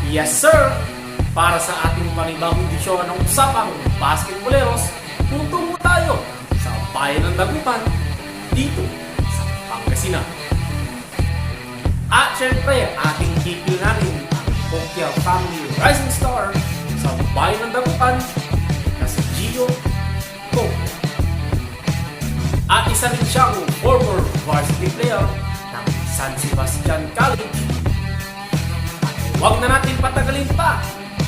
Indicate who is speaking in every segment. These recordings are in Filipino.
Speaker 1: Yes sir! Para sa ating panibagong edisyon ng Usapang Basketboleros, tutungo tayo sa bayan ng Dagupan dito sa Pangasinan. At syempre, ating kikil natin ang Pokya Family Rising Star sa bayan ng Dagupan na si Gio Pokya. At isa rin siyang former varsity player ng San Sebastian College. Huwag na natin patagalin pa.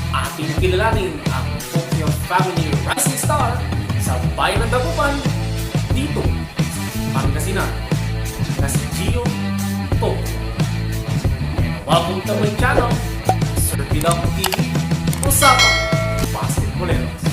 Speaker 1: Ating kilalanin ang Pokya Family Rising Star sa bayan ng Dagupan dito sa Pangasinan na si Gio Pokya. Welcome to my channel, Sir Pidong TV, Usapang Basketboleros.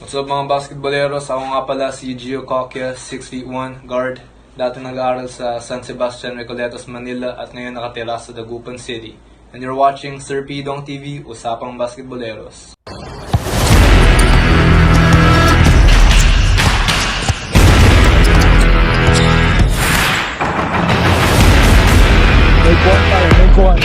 Speaker 2: What's up mga basketboleros? Ako nga pala si Gio Pokya, 6'1", guard. Dati nag-aaral sa San Sebastian, Recoletos, Manila at ngayon nakatira sa Dagupan City. And you're watching Sir Pidong TV, Usapang Basketboleros.
Speaker 3: Make one.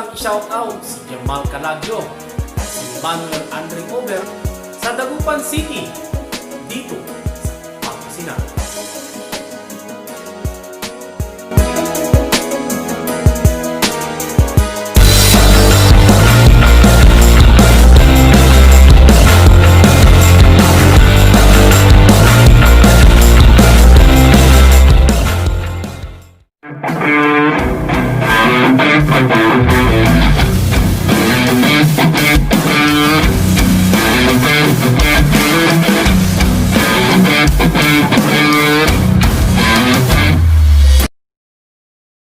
Speaker 1: palang i-shoutout si Jamal Calagio at si Manuel Andre Over sa Dagupan City dito